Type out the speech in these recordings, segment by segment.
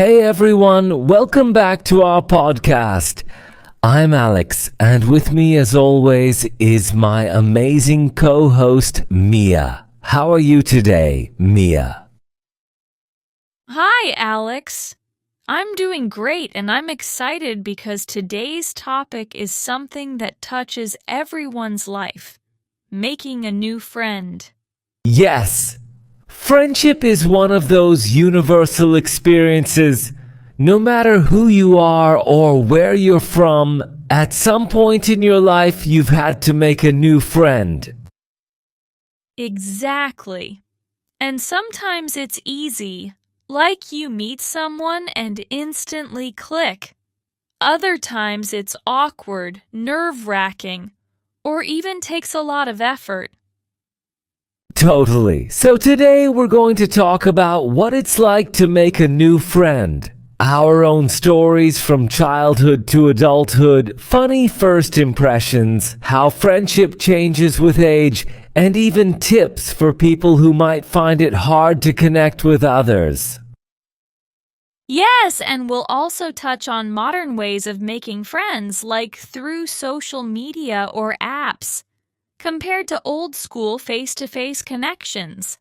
Hey everyone, welcome back to our podcast. I'm Alex, and with me as always is my amazing co-host Mia. How are you today, Mia? Hi, Alex. I'm doing great, and I'm excited because today's topic is something that touches everyone's life, making a new friend. Yes, friendship is one of those universal experiences. No matter who you are or where you're from, at some point in your life you've had to make a new friend. Exactly. And sometimes it's easy, like you meet someone and instantly click. Other times it's awkward, nerve-wracking, or even takes a lot of effort. Totally. So today we're going to talk about what it's like to make a new friend. Our own stories from childhood to adulthood, funny first impressions, how friendship changes with age, and even tips for people who might find it hard to connect with others. Yes, and we'll also touch on modern ways of making friends, like through social media or apps, compared to old school face-to-face connections.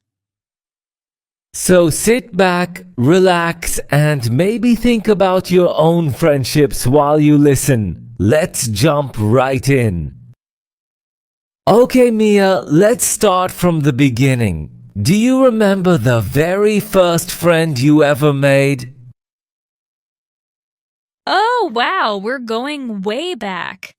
So sit back, relax, and maybe think about your own friendships while you listen. Let's jump right in. Okay, Mia, let's start from the beginning. Do you remember the very first friend you ever made? Oh, wow, we're going way back.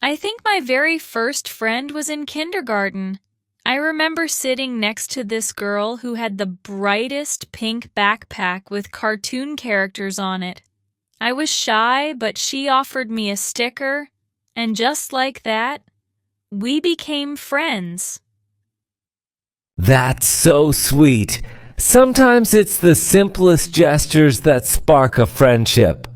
I think my very first friend was in kindergarten. I remember sitting next to this girl who had the brightest pink backpack with cartoon characters on it. I was shy, but she offered me a sticker, and just like that, we became friends. That's so sweet. Sometimes it's the simplest gestures that spark a friendship.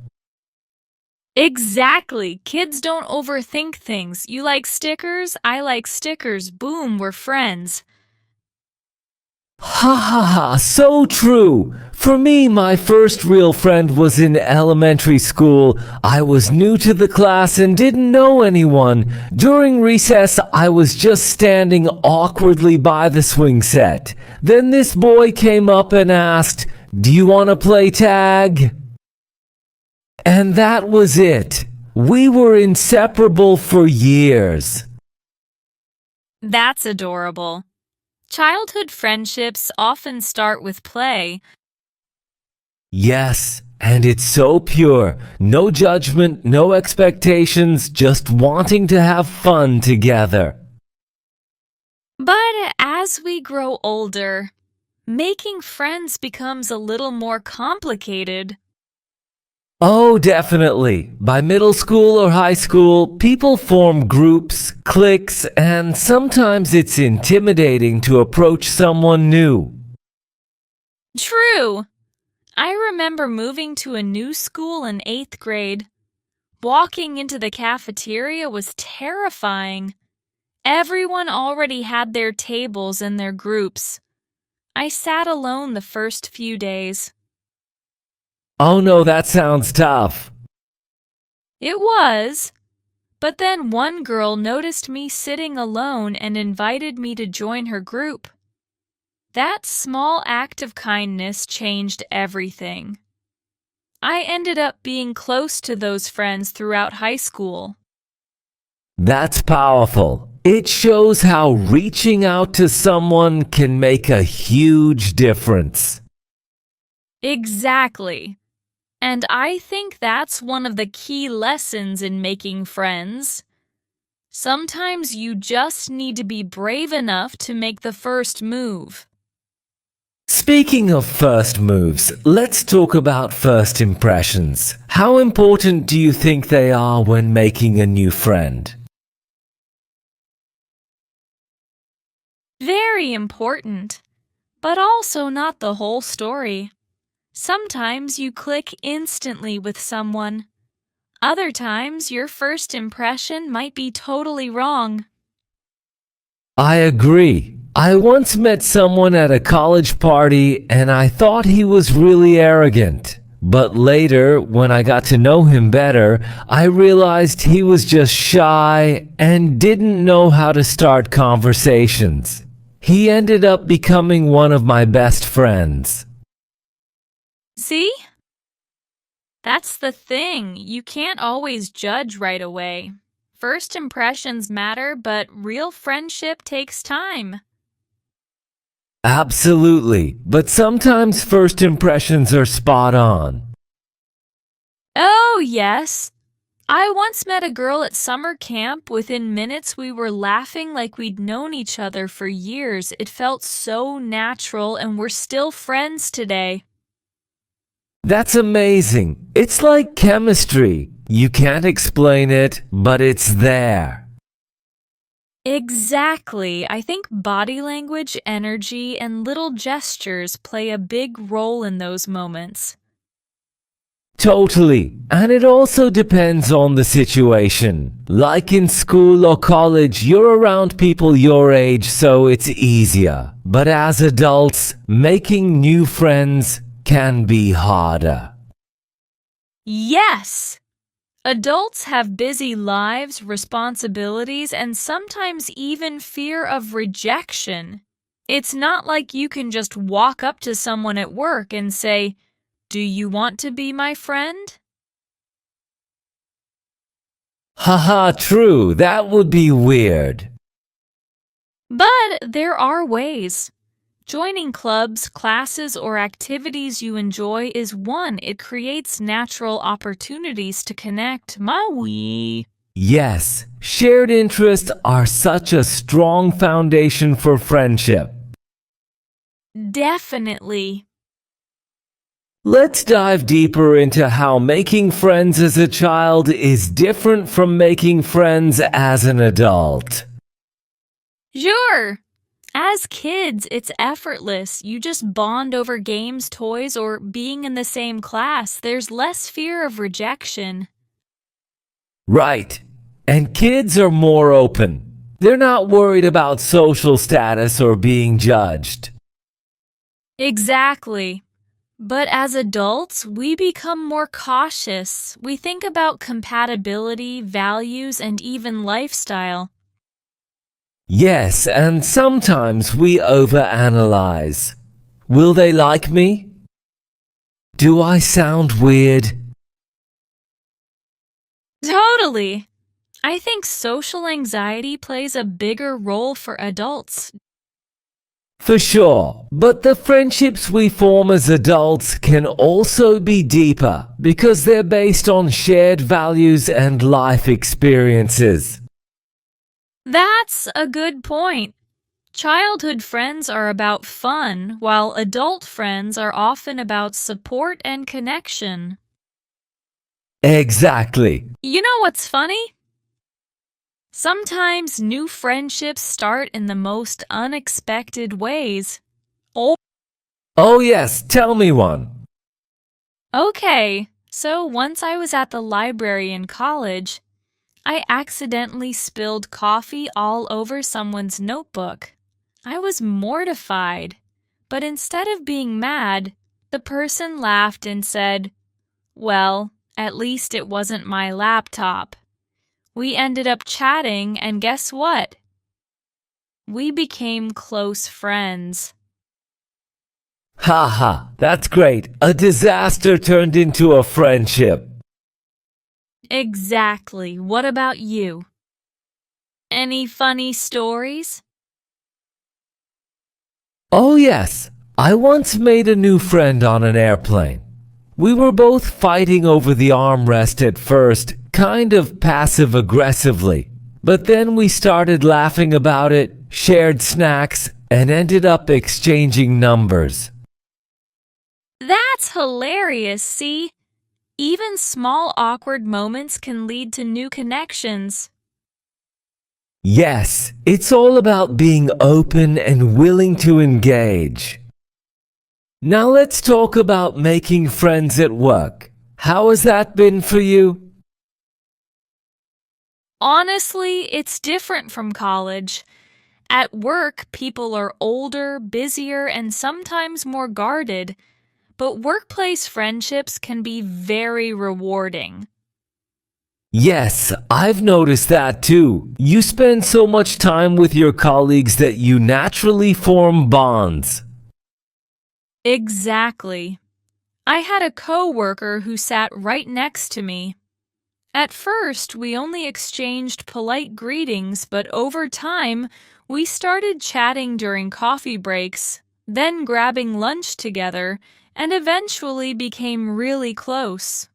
Exactly. Kids don't overthink things. You like stickers? I like stickers. Boom, we're friends. Ha ha ha, so true. For me, my first real friend was in elementary school. I was new to the class and didn't know anyone. During recess, I was just standing awkwardly by the swing set. Then this boy came up and asked, "Do you want to play tag?" And that was it. We were inseparable for years. That's adorable. Childhood friendships often start with play. Yes, and it's so pure. No judgment, no expectations, just wanting to have fun together. But as we grow older, making friends becomes a little more complicated. Oh, definitely. By middle school or high school, people form groups, cliques, and sometimes it's intimidating to approach someone new. True. I remember moving to a new school in 8th grade. Walking into the cafeteria was terrifying. Everyone already had their tables and their groups. I sat alone the first few days. Oh no, that sounds tough. It was. But then one girl noticed me sitting alone and invited me to join her group. That small act of kindness changed everything. I ended up being close to those friends throughout high school. That's powerful. It shows how reaching out to someone can make a huge difference. Exactly. And I think that's one of the key lessons in making friends. Sometimes you just need to be brave enough to make the first move. Speaking of first moves, let's talk about first impressions. How important do you think they are when making a new friend? Very important, but also not the whole story. Sometimes you click instantly with someone. Other times, your first impression might be totally wrong. I agree. I once met someone at a college party and I thought he was really arrogant. But later, when I got to know him better, I realized he was just shy and didn't know how to start conversations. He ended up becoming one of my best friends. See? That's the thing. You can't always judge right away. First impressions matter, but real friendship takes time. Absolutely, but sometimes first impressions are spot on. Oh, yes. I once met a girl at summer camp. Within minutes, we were laughing like we'd known each other for years. It felt so natural, and we're still friends today. That's amazing. It's like chemistry. You can't explain it, but it's there. Exactly. I think body language, energy, and little gestures play a big role in those moments. Totally. And it also depends on the situation. Like in school or college, you're around people your age, so it's easier. But as adults, making new friends can be harder. Yes! Adults have busy lives, responsibilities, and sometimes even fear of rejection. It's not like you can just walk up to someone at work and say, "Do you want to be my friend?" Haha, true. That would be weird. But there are ways. Joining clubs, classes, or activities you enjoy is one. It creates natural opportunities to connect. Maui. Yes, shared interests are such a strong foundation for friendship. Definitely. Let's dive deeper into how making friends as a child is different from making friends as an adult. Sure. As kids, it's effortless. You just bond over games, toys, or being in the same class. There's less fear of rejection. Right. And kids are more open. They're not worried about social status or being judged. Exactly. But as adults, we become more cautious. We think about compatibility, values, and even lifestyle. Yes, and sometimes we overanalyze. Will they like me? Do I sound weird? Totally. I think social anxiety plays a bigger role for adults. For sure, but the friendships we form as adults can also be deeper because they're based on shared values and life experiences. That's a good point. Childhood friends are about fun, while adult friends are often about support and connection. Exactly. You know what's funny? Sometimes new friendships start in the most unexpected ways. Oh yes, tell me one. Okay, so once I was at the library in college, I accidentally spilled coffee all over someone's notebook. I was mortified, but instead of being mad, the person laughed and said, "Well, at least it wasn't my laptop." We ended up chatting, and guess what? We became close friends. Haha, that's great. A disaster turned into a friendship. Exactly. What about you? Any funny stories? Oh yes, I once made a new friend on an airplane. We were both fighting over the armrest at first, kind of passive-aggressively. But then we started laughing about it, shared snacks, and ended up exchanging numbers. That's hilarious, see? Even small awkward moments can lead to new connections. Yes, it's all about being open and willing to engage. Now let's talk about making friends at work. How has that been for you? Honestly, it's different from college. At work, people are older, busier, and sometimes more guarded. but workplace friendships can be very rewarding. Yes, I've noticed that too. You spend so much time with your colleagues that you naturally form bonds. Exactly. I had a coworker who sat right next to me. At first, we only exchanged polite greetings, but over time, we started chatting during coffee breaks, then grabbing lunch together, and eventually became really close.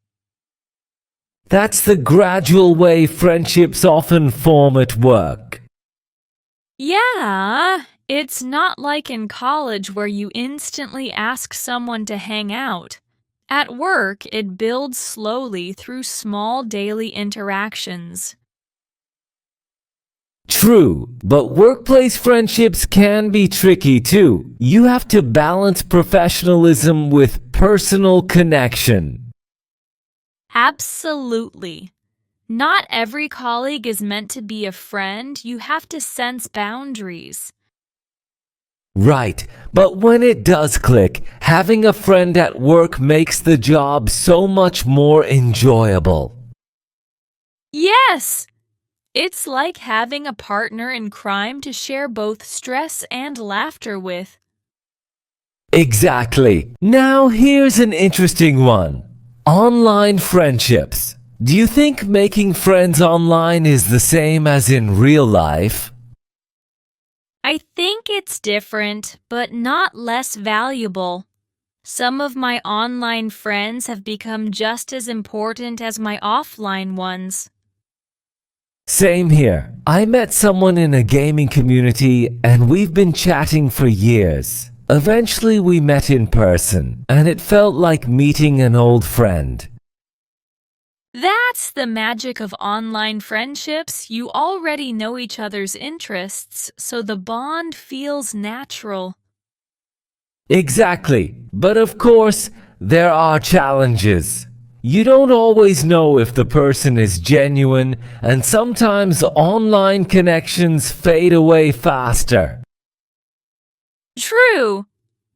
That's the gradual way friendships often form at work. Yeah, it's not like in college where you instantly ask someone to hang out. At work, it builds slowly through small daily interactions. True, but workplace friendships can be tricky too. You have to balance professionalism with personal connection. Absolutely. Not every colleague is meant to be a friend. You have to sense boundaries. Right, but when it does click, having a friend at work makes the job so much more enjoyable. Yes! It's like having a partner in crime to share both stress and laughter with. Exactly. Now here's an interesting one. Online friendships. Do you think making friends online is the same as in real life? I think it's different, but not less valuable. Some of my online friends have become just as important as my offline ones. Same here. I met someone in a gaming community and we've been chatting for years. Eventually we met in person and it felt like meeting an old friend. That's the magic of online friendships. You already know each other's interests, so the bond feels natural. Exactly. But of course, there are challenges. You don't always know if the person is genuine, and sometimes online connections fade away faster. True.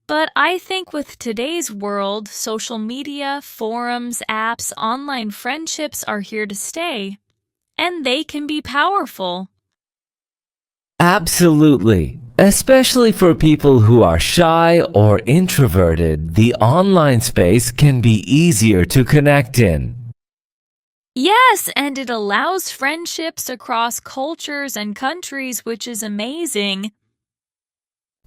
But I think with today's world, social media, forums, apps, online friendships are here to stay. And they can be powerful. Absolutely. Especially for people who are shy or introverted, the online space can be easier to connect in. Yes, and it allows friendships across cultures and countries, which is amazing.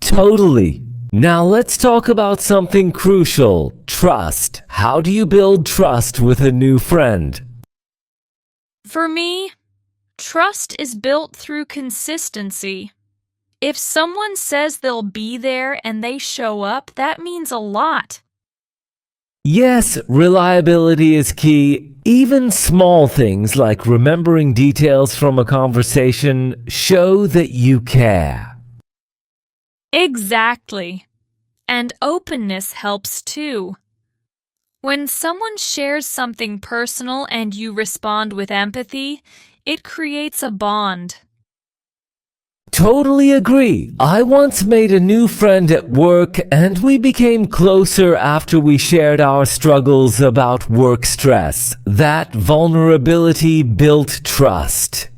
Totally. Now let's talk about something crucial, trust. How do you build trust with a new friend? For me, trust is built through consistency. If someone says they'll be there and they show up, that means a lot. Yes, reliability is key. Even small things like remembering details from a conversation show that you care. Exactly. And openness helps too. When someone shares something personal and you respond with empathy, it creates a bond. Totally agree. I once made a new friend at work and we became closer after we shared our struggles about work stress. That vulnerability built trust.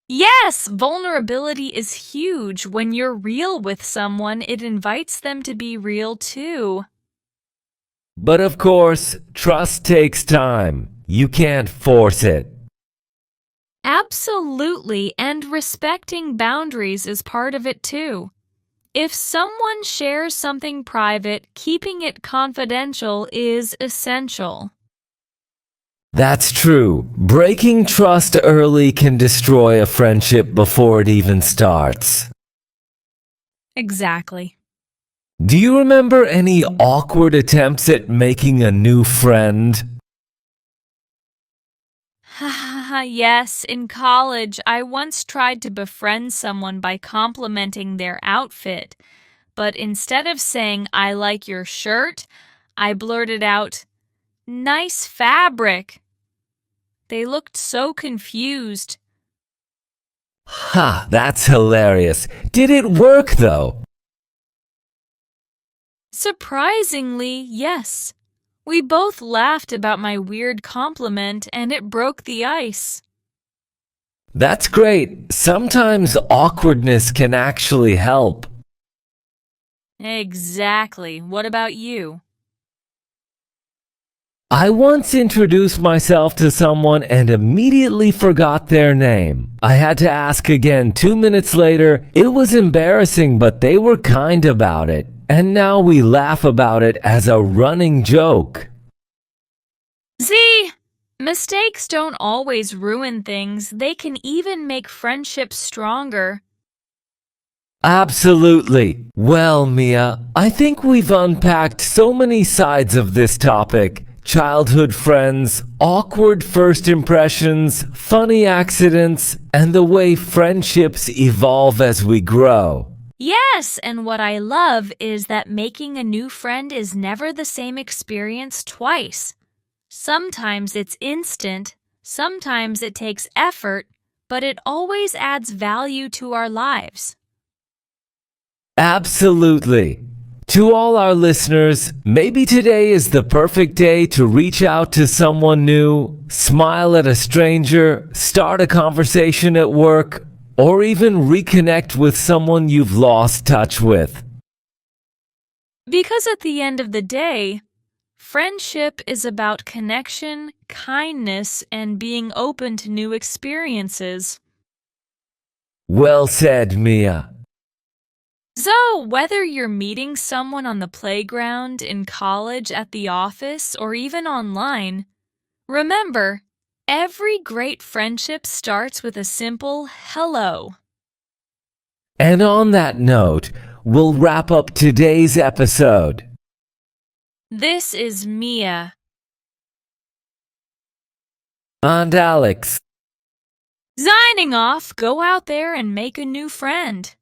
Yes, vulnerability is huge. When you're real with someone, it invites them to be real too. But of course, trust takes time. You can't force it. Absolutely, and respecting boundaries is part of it too. If someone shares something private, keeping it confidential is essential. That's true. Breaking trust early can destroy a friendship before it even starts. Exactly. Do you remember any awkward attempts at making a new friend? Yes, in college, I once tried to befriend someone by complimenting their outfit, but instead of saying, "I like your shirt," I blurted out, "Nice fabric." They looked so confused. Ha, that's hilarious. Did it work though? Surprisingly, yes. We both laughed about my weird compliment and it broke the ice. That's great. Sometimes awkwardness can actually help. Exactly. What about you? I once introduced myself to someone and immediately forgot their name. I had to ask again 2 minutes later. It was embarrassing, but they were kind about it. And now we laugh about it as a running joke. See, mistakes don't always ruin things. They can even make friendships stronger. Absolutely. Well, Mia, I think we've unpacked so many sides of this topic. Childhood friends, awkward first impressions, funny accidents, and the way friendships evolve as we grow. Yes, and what I love is that making a new friend is never the same experience twice. Sometimes it's instant, sometimes it takes effort, but it always adds value to our lives. Absolutely. To all our listeners, maybe today is the perfect day to reach out to someone new, smile at a stranger, start a conversation at work, or even reconnect with someone you've lost touch with. Because at the end of the day, friendship is about connection, kindness, and being open to new experiences. Well said, Mia. So, whether you're meeting someone on the playground, in college, at the office, or even online, remember, every great friendship starts with a simple hello. And on that note, we'll wrap up today's episode. This is Mia. And Alex. Signing off, go out there and make a new friend.